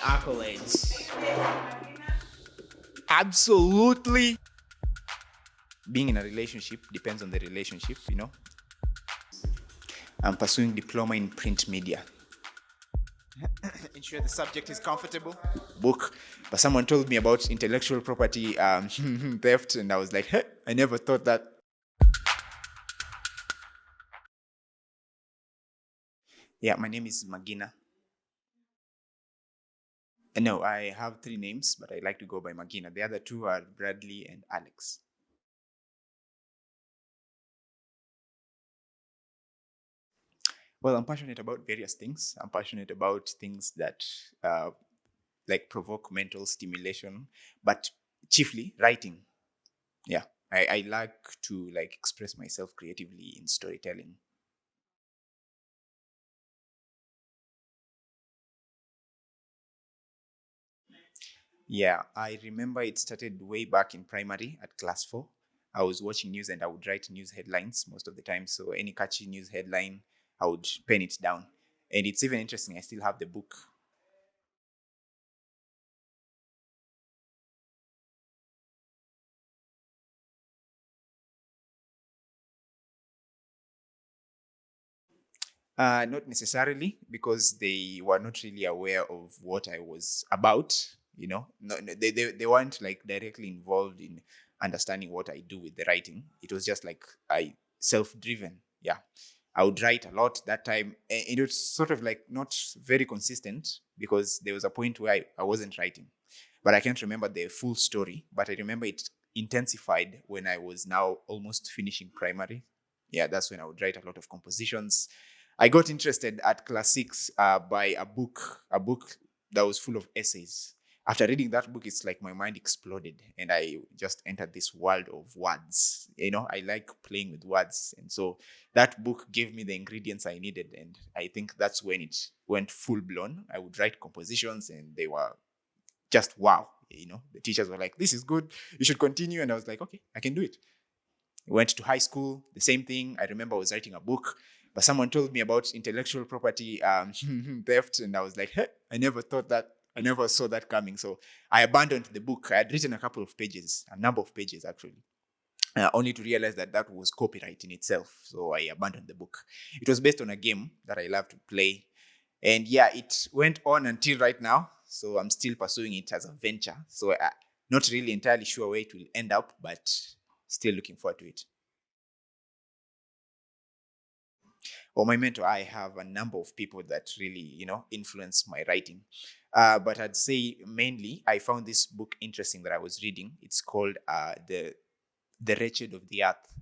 accolades. Absolutely. Being in a relationship depends on the relationship. I'm pursuing diploma in print media. Ensure the subject is comfortable. Book. But someone told me about intellectual property theft, and I was like, hey, I never thought that. Yeah, my name is Magina. No, I have three names, but I like to go by Magina. The other two are Bradley and Alex. Well, I'm passionate about various things. I'm passionate about things that like provoke mental stimulation, but chiefly writing. Yeah, I like to like express myself creatively in storytelling. Yeah, I remember it started way back in primary at class 4. I was watching news and I would write news headlines most of the time. So any catchy news headline, I would pen it down. And it's even interesting, I still have the book. Not necessarily, because they were not really aware of what I was about. No, they weren't like directly involved in understanding what I do with the writing. It was just like I self-driven. Yeah, I would write a lot that time. And it was sort of like not very consistent because there was a point where I wasn't writing, but I can't remember the full story. But I remember it intensified when I was now almost finishing primary. Yeah, that's when I would write a lot of compositions. I got interested at class 6 by a book that was full of essays. After reading that book, it's like my mind exploded and I just entered this world of words. I like playing with words. And so that book gave me the ingredients I needed. And I think that's when it went full blown. I would write compositions and they were just wow. The teachers were like, this is good. You should continue. And I was like, okay, I can do it. Went to high school, the same thing. I remember I was writing a book, but someone told me about intellectual property theft, and I was like, hey, I never thought that. I never saw that coming. So I abandoned the book. I had written a couple of pages, a number of pages actually, only to realize that that was copyright in itself. So I abandoned the book. It was based on a game that I love to play. And yeah, it went on until right now. So I'm still pursuing it as a venture. So not really entirely sure where it will end up, but still looking forward to it. Or my mentor, I have a number of people that really, influence my writing. But I'd say mainly, I found this book interesting that I was reading. It's called the Wretched of the Earth.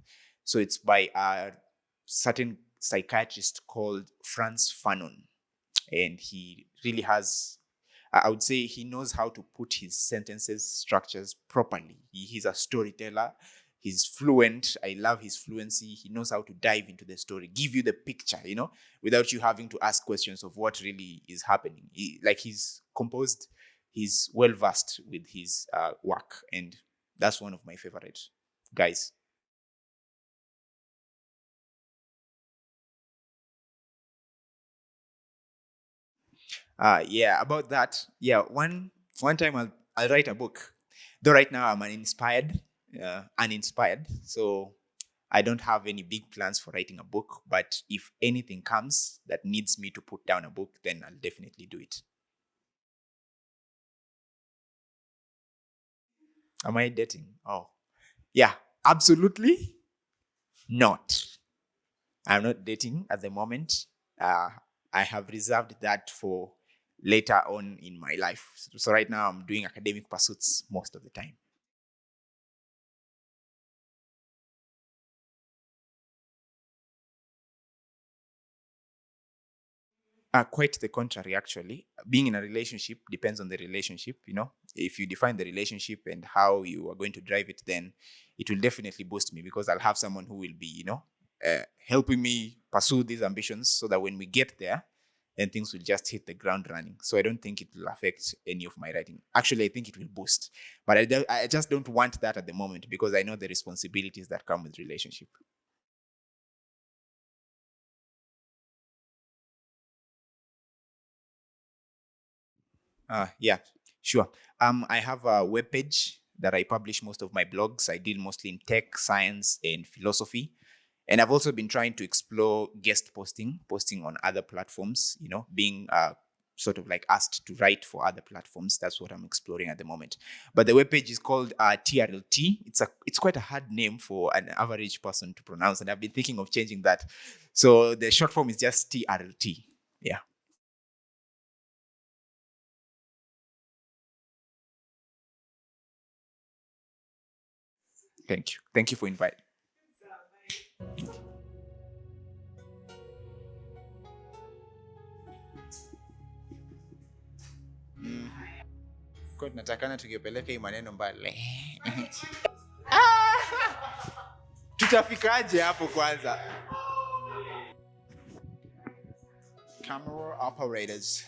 So it's by a certain psychiatrist called Franz Fanon, and he really has. I would say he knows how to put his sentences structures properly. He's a storyteller. He's fluent. I love his fluency. He knows how to dive into the story, give you the picture, without you having to ask questions of what really is happening. He's composed, he's well versed with his work, and that's one of my favorite guys. Yeah, about that. Yeah, one time I'll write a book. Though right now I'm uninspired. So I don't have any big plans for writing a book. But if anything comes that needs me to put down a book, then I'll definitely do it. Am I dating? Oh, yeah, absolutely not. I'm not dating at the moment. Uh, I have reserved that for later on in my life. So right now I'm doing academic pursuits most of the time. Quite the contrary, actually. Being in a relationship depends on the relationship. If you define the relationship and how you are going to drive it, then it will definitely boost me because I'll have someone who will be helping me pursue these ambitions so that when we get there, then things will just hit the ground running. So I don't think it will affect any of my writing. Actually, I think it will boost. But I just don't want that at the moment because I know the responsibilities that come with relationship. Yeah, sure. I have a webpage that I publish most of my blogs. I deal mostly in tech, science, and philosophy. And I've also been trying to explore guest posting on other platforms, being sort of like asked to write for other platforms. That's what I'm exploring at the moment. But the webpage is called TRLT. It's quite a hard name for an average person to pronounce, and I've been thinking of changing that. So the short form is just TRLT. Yeah. Thank you. Thank you for inviting. Mm. Kwa tunatakana tukipeleka hii maneno mbali. Tutafikaje hapo kwanza? Camera operators.